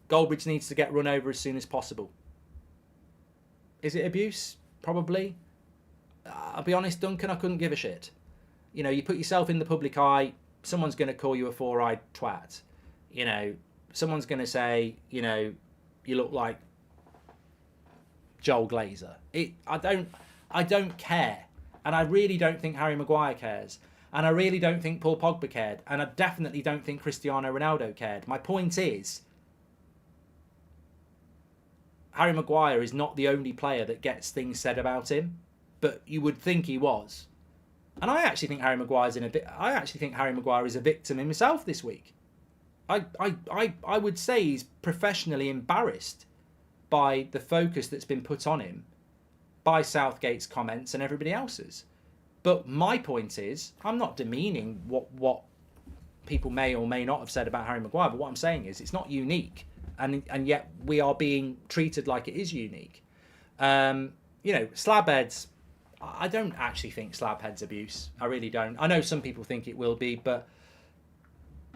Goldbridge needs to get run over as soon as possible. Is it abuse? Probably. I'll be honest, Duncan, I couldn't give a shit. You put yourself in the public eye, someone's going to call you a four-eyed twat. Someone's going to say, you look like Joel Glazer. I don't care. And I really don't think Harry Maguire cares. And I really don't think Paul Pogba cared. And I definitely don't think Cristiano Ronaldo cared. My point is, Harry Maguire is not the only player that gets things said about him. But you would think he was. And I actually think Harry Maguire is a victim himself this week. I would say he's professionally embarrassed by the focus that's been put on him by Southgate's comments and everybody else's. But my point is, I'm not demeaning what people may or may not have said about Harry Maguire, but what I'm saying is it's not unique, and yet we are being treated like it is unique. Slabheads, I don't actually think Slabhead's abuse. I really don't. I know some people think it will be, but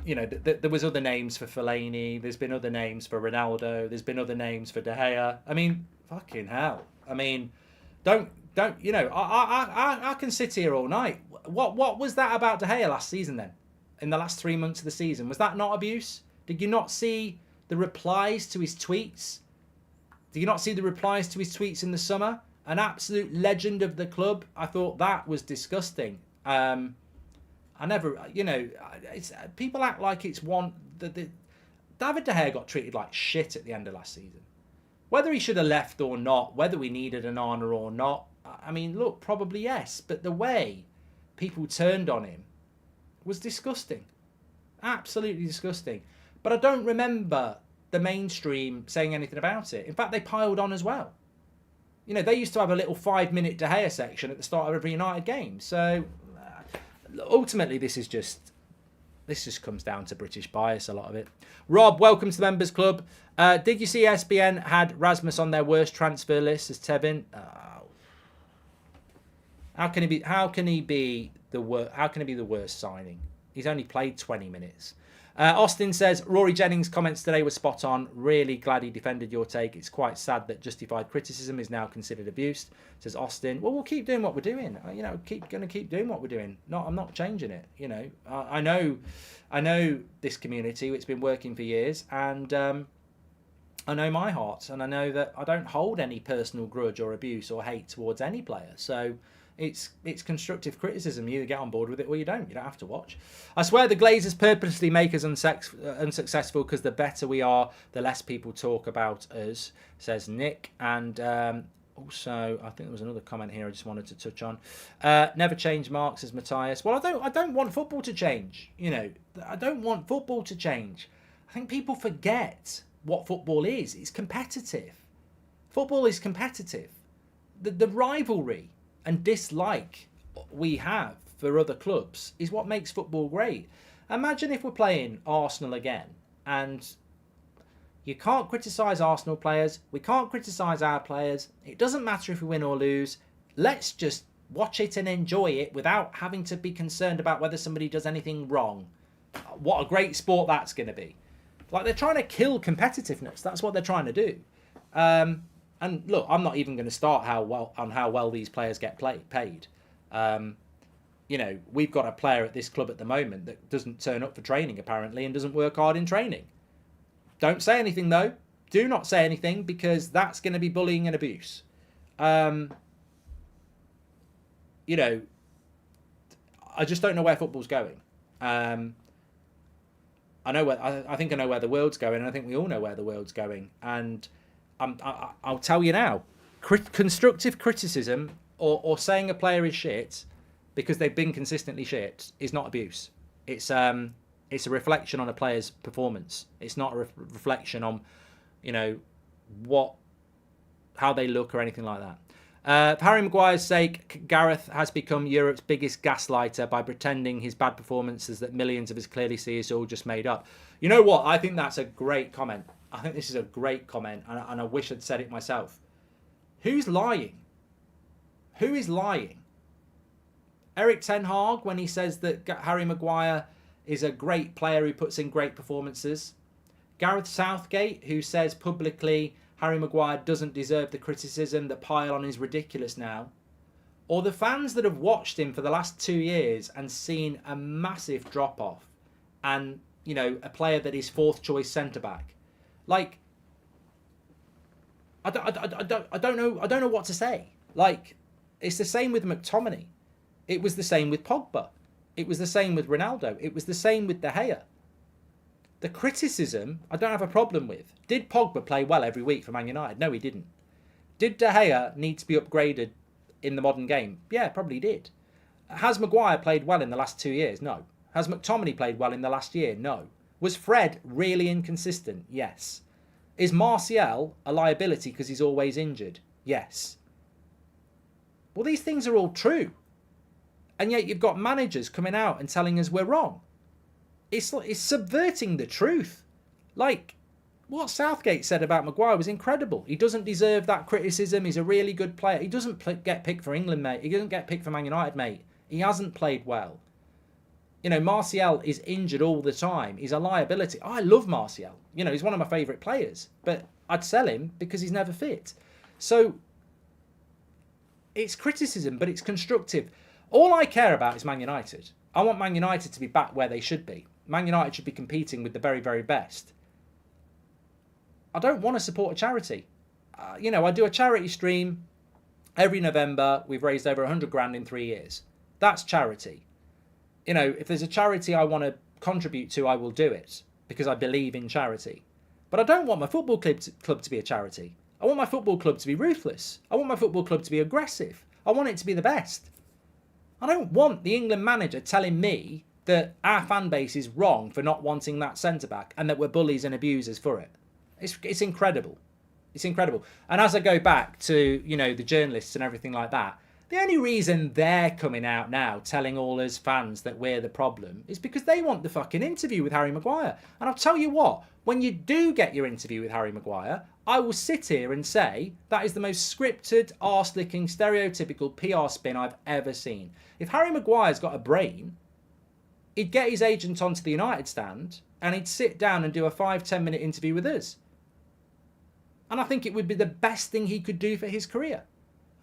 you know, there was other names for Fellaini. There's been other names for Ronaldo. There's been other names for De Gea. I mean, fucking hell. I mean, don't. You know, I can sit here all night. What was that about De Gea last season then? In the last 3 months of the season, was that not abuse? Did you not see the replies to his tweets? Did you not see the replies to his tweets in the summer? An absolute legend of the club. I thought that was disgusting. I never, you know, people act like it's one. David De Gea got treated like shit at the end of last season. Whether he should have left or not, whether we needed an honour or not, I mean, look, probably yes. But the way people turned on him was disgusting. Absolutely disgusting. But I don't remember the mainstream saying anything about it. In fact, they piled on as well. You know, they used to have a little 5-minute De Gea section at the start of every United game. So ultimately, this just comes down to British bias, a lot of it. Rob, welcome to the Members Club. Did you see ESPN had Rasmus on their worst transfer list as Tevin? How can he be the worst signing? He's only played 20 minutes. Austin says, Rory Jennings' comments today were spot on. Really glad he defended your take. It's quite sad that justified criticism is now considered abuse, says Austin. Well, we'll keep doing what we're doing. You know, going to keep doing what we're doing. No, I'm not changing it. You know, I know this community. It's been working for years, and I know my heart, and I know that I don't hold any personal grudge or abuse or hate towards any player. So it's constructive criticism. You either get on board with it or you don't. You don't have to watch. I swear the Glazers purposely make us unsuccessful because the better we are, the less people talk about us, says Nick. And also, I think there was another comment here I just wanted to touch on. Never change Mark, says Matthias. Well, I don't want football to change. You know, I don't want football to change. I think people forget what football is. It's competitive. Football is competitive. The rivalry and dislike we have for other clubs is what makes football great. Imagine if we're playing Arsenal again and you can't criticise Arsenal players, we can't criticise our players, it doesn't matter if we win or lose, let's just watch it and enjoy it without having to be concerned about whether somebody does anything wrong. What a great sport that's going to be. Like, they're trying to kill competitiveness, that's what they're trying to do. And look, I'm not even going to start how well these players get paid. You know, we've got a player at this club at the moment that doesn't turn up for training, apparently, and doesn't work hard in training. Don't say anything, though. Do not say anything, because that's going to be bullying and abuse. You know, I just don't know where football's going. I think I know where the world's going, and I think we all know where the world's going. And I'll tell you now, constructive criticism or saying a player is shit because they've been consistently shit is not abuse. It's a reflection on a player's performance. It's not a reflection on, you know, how they look or anything like that. For Harry Maguire's sake, Gareth has become Europe's biggest gaslighter by pretending his bad performances that millions of us clearly see is all just made up. You know what? I think that's a great comment. I think this is a great comment, and I wish I'd said it myself. Who's lying? Who is lying? Eric Ten Hag, when he says that Harry Maguire is a great player who puts in great performances. Gareth Southgate, who says publicly Harry Maguire doesn't deserve the criticism that pile on is ridiculous now. Or the fans that have watched him for the last 2 years and seen a massive drop-off, and, you know, a player that is fourth choice centre-back. Like, I don't know what to say. Like, it's the same with McTominay. It was the same with Pogba. It was the same with Ronaldo. It was the same with De Gea. The criticism, I don't have a problem with. Did Pogba play well every week for Man United? No, he didn't. Did De Gea need to be upgraded in the modern game? Yeah, probably did. Has Maguire played well in the last 2 years? No. Has McTominay played well in the last year? No. Was Fred really inconsistent? Yes. Is Martial a liability because he's always injured? Yes. Well, these things are all true. And yet you've got managers coming out and telling us we're wrong. It's subverting the truth. Like, what Southgate said about Maguire was incredible. He doesn't deserve that criticism. He's a really good player. He doesn't get picked for England, mate. He doesn't get picked for Man United, mate. He hasn't played well. You know, Martial is injured all the time. He's a liability. I love Martial. You know, he's one of my favourite players. But I'd sell him because he's never fit. So, it's criticism, but it's constructive. All I care about is Man United. I want Man United to be back where they should be. Man United should be competing with the very, very best. I don't want to support a charity. You know, I do a charity stream every November. We've raised over 100 grand in 3 years. That's charity. You know, if there's a charity I want to contribute to, I will do it because I believe in charity. But I don't want my football club to be a charity. I want my football club to be ruthless. I want my football club to be aggressive. I want it to be the best. I don't want the England manager telling me that our fan base is wrong for not wanting that centre-back and that we're bullies and abusers for it. It's incredible. It's incredible. And as I go back to, you know, the journalists and everything like that, the only reason they're coming out now telling all us fans that we're the problem is because they want the fucking interview with Harry Maguire. And I'll tell you what, when you do get your interview with Harry Maguire, I will sit here and say that is the most scripted, arse-licking, stereotypical PR spin I've ever seen. If Harry Maguire's got a brain, he'd get his agent onto the United stand and he'd sit down and do a 5-10 minute interview with us. And I think it would be the best thing he could do for his career.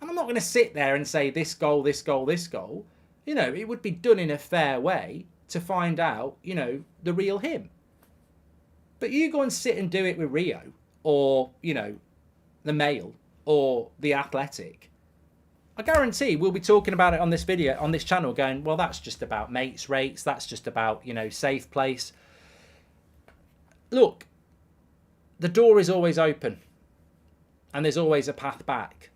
And I'm not going to sit there and say this goal, this goal, this goal. You know, it would be done in a fair way to find out, you know, the real him. But you go and sit and do it with Rio or, you know, the Mail or the Athletic. I guarantee we'll be talking about it on this video, on this channel, going, well, that's just about mates rates. That's just about, you know, safe place. Look, the door is always open and there's always a path back.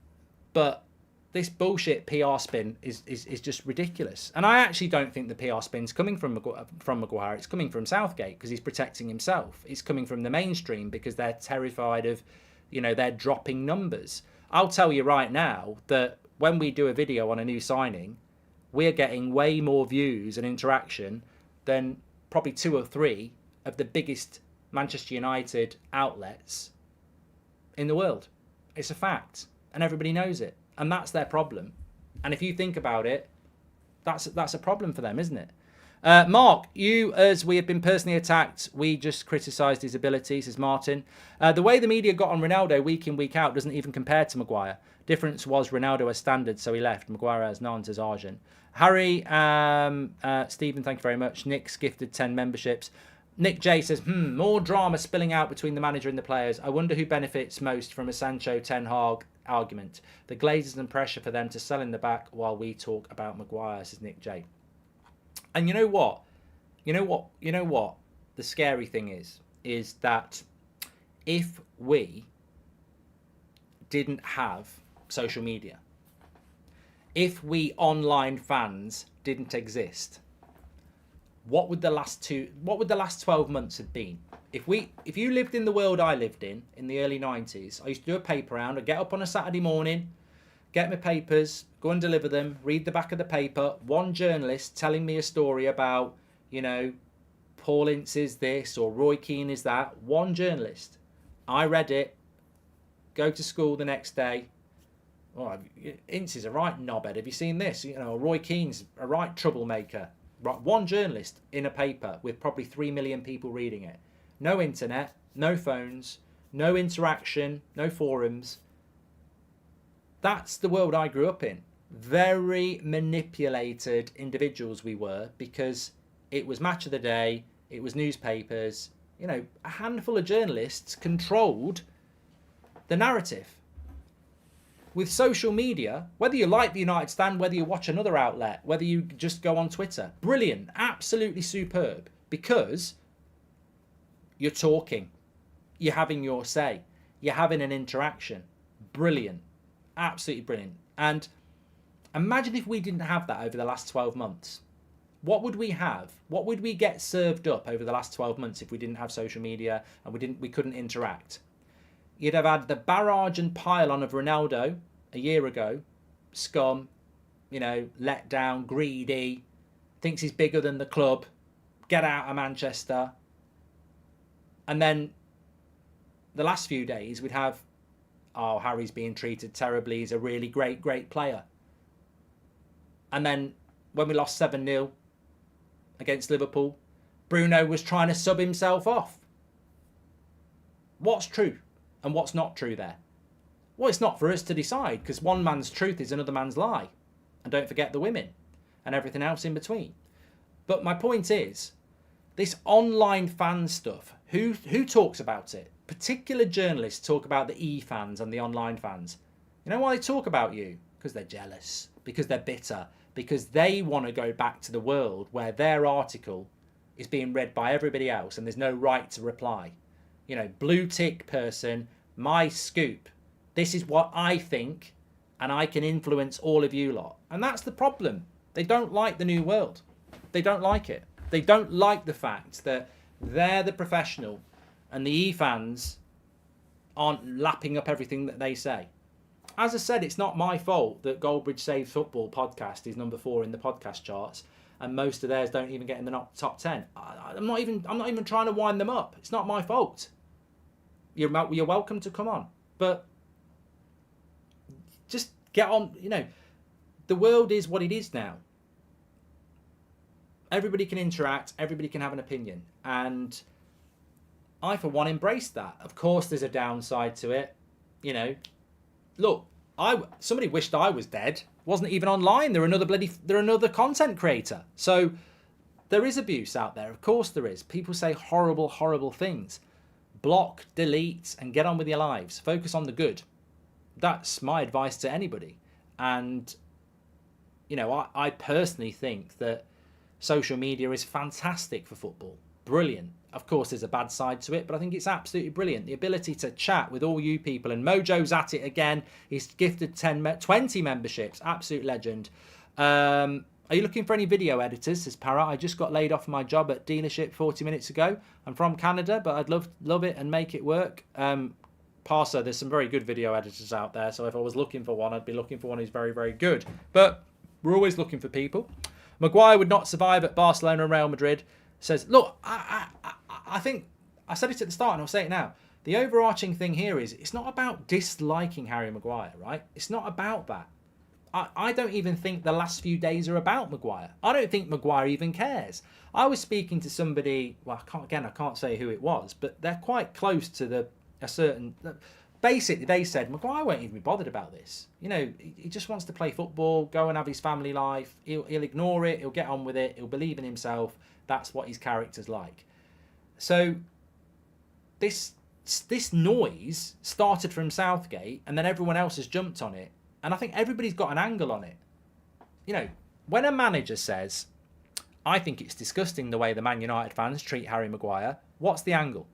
But this bullshit PR spin is just ridiculous. And I actually don't think the PR spin's coming from Maguire. It's coming from Southgate because he's protecting himself. It's coming from the mainstream because they're terrified of, you know, they're dropping numbers. I'll tell you right now that when we do a video on a new signing, we're getting way more views and interaction than probably 2 or 3 of the biggest Manchester United outlets in the world. It's a fact. And everybody knows it. And that's their problem. And if you think about it, that's a problem for them, isn't it? Mark, you, as we have been personally attacked, we just criticised his abilities, says Martin. The way the media got on Ronaldo week in, week out doesn't even compare to Maguire. Difference was Ronaldo has standards, so he left. Maguire has none, says Arjun. Harry, Stephen, thank you very much. Nick's gifted 10 memberships. Nick J says, more drama spilling out between the manager and the players. I wonder who benefits most from a Sancho Ten Hag argument. The Glazers and pressure for them to sell in the back while we talk about Maguire, says Nick J. And you know what? You know what? The scary thing is that if we didn't have social media, if we online fans didn't exist, what would the last 12 months have been? If you lived in the world I lived in the early 90s, I used to do a paper round. I'd get up on a Saturday morning, get my papers, go and deliver them, read the back of the paper, one journalist telling me a story about, you know, Paul Ince is this or Roy Keane is that. One journalist. I read it, go to school the next day. Oh, Ince is a right knobhead. Have you seen this? You know, Roy Keane's a right troublemaker. Right, one journalist in a paper with probably 3 million people reading it. No internet, no phones, no interaction, no forums. That's the world I grew up in. Very manipulated individuals we were because it was match of the day, it was newspapers. You know, a handful of journalists controlled the narrative. With social media, whether you like the United Stand, whether you watch another outlet, whether you just go on Twitter, brilliant, absolutely superb, because you're talking, you're having your say, you're having an interaction. Brilliant, absolutely brilliant. And imagine if we didn't have that over the last 12 months. What would we have? What would we get served up over the last 12 months if we didn't have social media and we couldn't interact? You'd have had the barrage and pile-on of Ronaldo a year ago. Scum, you know, let down, greedy, thinks he's bigger than the club, get out of Manchester. And then the last few days we'd have, oh, Harry's being treated terribly, he's a really great player. And then when we lost 7-0 against Liverpool, Bruno was trying to sub himself off. What's true and what's not true there? Well, it's not for us to decide, because one man's truth is another man's lie. And don't forget the women and everything else in between. But my point is, this online fan stuff, who talks about it? Particular journalists talk about the e-fans and the online fans. You know why they talk about you? Because they're jealous, because they're bitter, because they want to go back to the world where their article is being read by everybody else and there's no right to reply. You know, blue tick person, my scoop. This is what I think, and I can influence all of you lot. And that's the problem. They don't like the new world. They don't like it. They don't like the fact that they're the professional and the e-fans aren't lapping up everything that they say. As I said, it's not my fault that Goldbridge Saves Football podcast is number 4 in the podcast charts, and most of theirs don't even get in the top 10. I'm not even trying to wind them up. It's not my fault. You're welcome to come on, but just get on. You know, the world is what it is now. Everybody can interact. Everybody can have an opinion, and I, for one, embrace that. Of course, there's a downside to it. You know, look, somebody wished I was dead. Wasn't even online. They're another content creator. So there is abuse out there. Of course there is. People say horrible things. Block, delete, and get on with your lives. Focus on the good. That's my advice to anybody. And you know, I personally think that social media is fantastic for football. Brilliant. Of course, there's a bad side to it, but I think it's absolutely brilliant. The ability to chat with all you people, and Mojo's at it again. He's gifted 20 memberships. Absolute legend. Are you looking for any video editors? Says Parrot. I just got laid off my job at dealership 40 minutes ago. I'm from Canada, but I'd love it and make it work. Parser, there's some very good video editors out there, so if I was looking for one, I'd be looking for one who's very good. But we're always looking for people. Maguire would not survive at Barcelona and Real Madrid. Says, look, I think I said it at the start and I'll say it now. The overarching thing here is it's not about disliking Harry Maguire, right? It's not about that. I don't even think the last few days are about Maguire. I don't think Maguire even cares. I was speaking to somebody, well, I can't say who it was, but they're quite close to a certain... Basically, they said, Maguire won't even be bothered about this. You know, he just wants to play football, go and have his family life. He'll ignore it. He'll get on with it. He'll believe in himself. That's what his character's like. So this noise started from Southgate, and then everyone else has jumped on it. And I think everybody's got an angle on it. You know, when a manager says, I think it's disgusting the way the Man United fans treat Harry Maguire, what's the angle?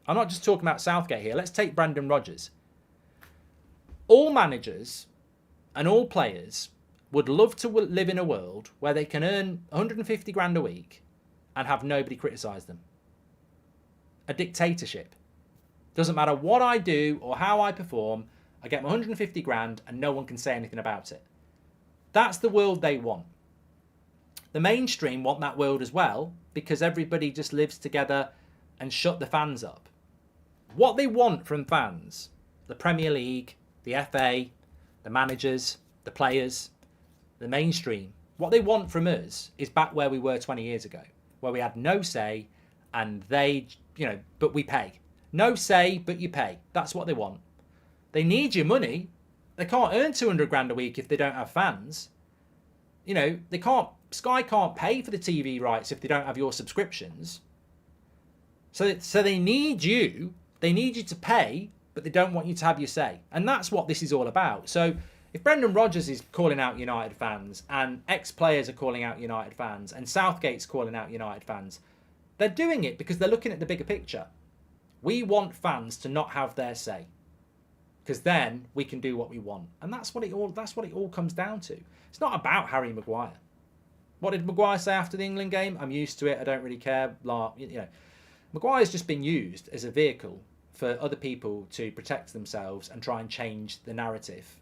I'm not just talking about Southgate here. Let's take Brendan Rodgers. All managers and all players would love to live in a world where they can earn 150 grand a week and have nobody criticise them. A dictatorship. Doesn't matter what I do or how I perform, I get my 150 grand and no one can say anything about it. That's the world they want. The mainstream want that world as well, because everybody just lives together and shut the fans up. What they want from fans, the Premier League, the FA, the managers, the players, the mainstream, what they want from us is back where we were 20 years ago, where we had no say and they, you know, but we pay. No say, but you pay. That's what they want. They need your money. They can't earn 200 grand a week if they don't have fans. You know, Sky can't pay for the TV rights if they don't have your subscriptions. So they need you. They need you to pay, but they don't want you to have your say. And that's what this is all about. So if Brendan Rodgers is calling out United fans and ex-players are calling out United fans and Southgate's calling out United fans, they're doing it because they're looking at the bigger picture. We want fans to not have their say, because then we can do what we want. And that's what it all comes down to. It's not about Harry Maguire. What did Maguire say after the England game? I'm used to it. I don't really care. Blah, you know. Maguire's just been used as a vehicle for other people to protect themselves and try and change the narrative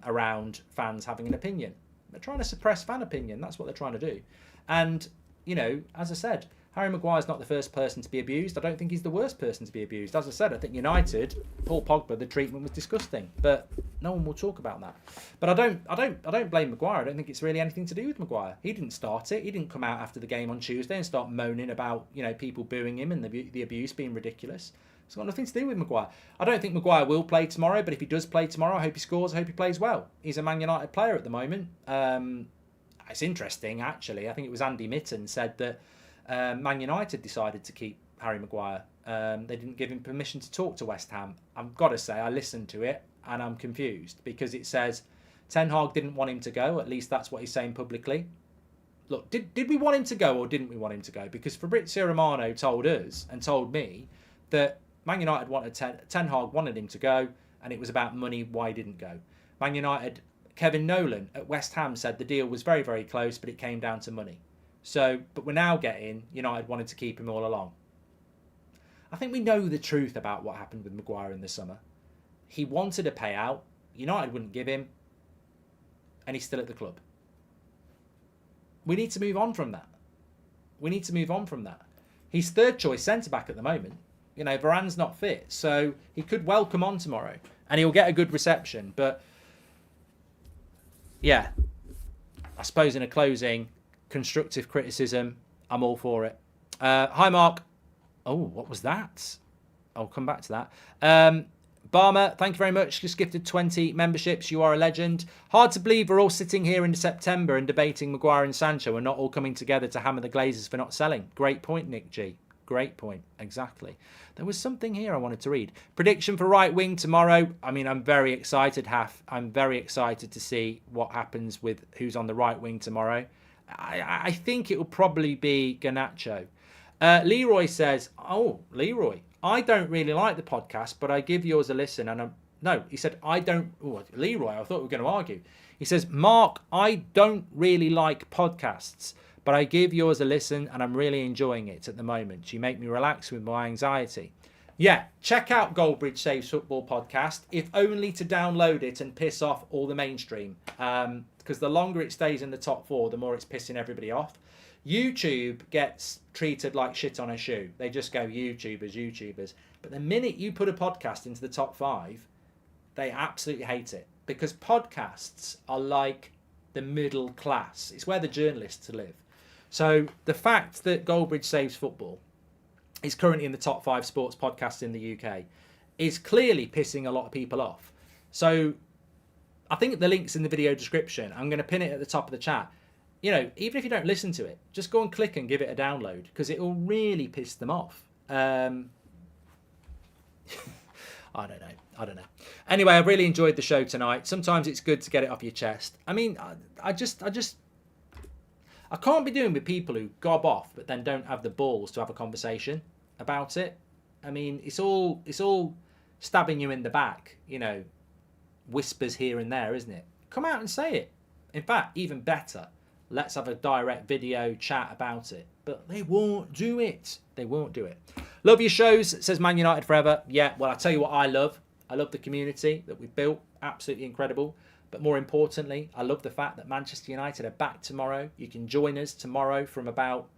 around fans having an opinion. They're trying to suppress fan opinion. That's what they're trying to do. And, you know, as I said, Harry Maguire's not the first person to be abused. I don't think he's the worst person to be abused. As I said, I think United, Paul Pogba, the treatment was disgusting, but no one will talk about that. But I don't blame Maguire. I don't think it's really anything to do with Maguire. He didn't start it. He didn't come out after the game on Tuesday and start moaning about, you know, people booing him and the abuse being ridiculous. It's got nothing to do with Maguire. I don't think Maguire will play tomorrow, but if he does play tomorrow, I hope he scores. I hope he plays well. He's a Man United player at the moment. It's interesting, actually. I think it was Andy Mitten said that Man United decided to keep Harry Maguire. They didn't give him permission to talk to West Ham. I've got to say, I listened to it and I'm confused because it says Ten Hag didn't want him to go. At least that's what he's saying publicly. Look, did we want him to go or didn't we want him to go? Because Fabrizio Romano told us and told me that Man United wanted Ten Hag wanted him to go, and it was about money why he didn't go. Man United, Kevin Nolan at West Ham said the deal was very, very close, but it came down to money. So, but we're now getting United wanted to keep him all along. I think we know the truth about what happened with Maguire in the summer. He wanted a payout, United wouldn't give him, and he's still at the club. We need to move on from that. We need to move on from that. He's third choice centre-back at the moment. You know, Varane's not fit, so he could well come on tomorrow and he'll get a good reception. But, yeah, I suppose in a closing, constructive criticism, I'm all for it. Hi, Mark. Oh, what was that? I'll come back to that. Barmer, thank you very much. Just gifted 20 memberships. You are a legend. Hard to believe we're all sitting here in September and debating Maguire and Sancho and not all coming together to hammer the Glazers for not selling. Great point, Nick G. Great point. Exactly. There was something here I wanted to read. Prediction for right wing tomorrow. I mean, I'm very excited, Haf. I'm very excited to see what happens with who's on the right wing tomorrow. I think it will probably be Garnacho. Leroy says, oh, Leroy, I don't really like the podcast, but I give yours a listen. And no, he said, I don't. Oh, Leroy, I thought we were going to argue. He says, Mark, I don't really like podcasts, but I give yours a listen and I'm really enjoying it at the moment. You make me relax with my anxiety. Yeah, check out GOLDBRIDGE Saves Football podcast, if only to download it and piss off all the mainstream. Because the longer it stays in the top 4, the more it's pissing everybody off. YouTube gets treated like shit on a shoe. They just go YouTubers. But the minute you put a podcast into the top 5, they absolutely hate it. Because podcasts are like the middle class. It's where the journalists live. So the fact that GOLDBRIDGE Saves Football is currently in the top 5 sports podcasts in the UK is clearly pissing a lot of people off. So I think the link's in the video description. I'm going to pin it at the top of the chat. You know, even if you don't listen to it, just go and click and give it a download because it will really piss them off. I don't know. Anyway, I've really enjoyed the show tonight. Sometimes it's good to get it off your chest. I mean, I can't be doing with people who gob off but then don't have the balls to have a conversation about it. I mean, it's all stabbing you in the back, you know, whispers here and there, isn't it? Come out and say it. In fact, even better, let's have a direct video chat about it. But they won't do it. They won't do it. Love your shows, says Man United Forever. Yeah, well, I'll tell you what I love. I love the community that we've built. Absolutely incredible. But more importantly, I love the fact that Manchester United are back tomorrow. You can join us tomorrow from about,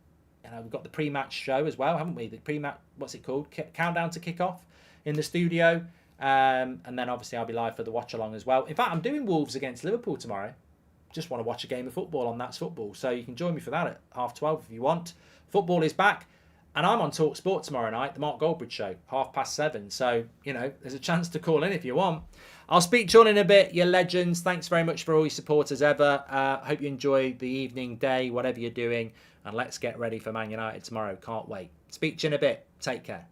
we've got the pre-match show as well, haven't we? The pre-match, what's it called? Countdown to kick-off in the studio. And then obviously I'll be live for the watch-along as well. In fact, I'm doing Wolves against Liverpool tomorrow. Just want to watch a game of football on That's Football. So you can join me for that at 12:30 if you want. Football is back. And I'm on Talk Sport tomorrow night, the Mark Goldbridge Show, 7:30. So, there's a chance to call in if you want. I'll speak to you all in a bit, you legends. Thanks very much for all your support as ever. Hope you enjoy the evening, day, whatever you're doing. And let's get ready for Man United tomorrow. Can't wait. Speak to you in a bit. Take care.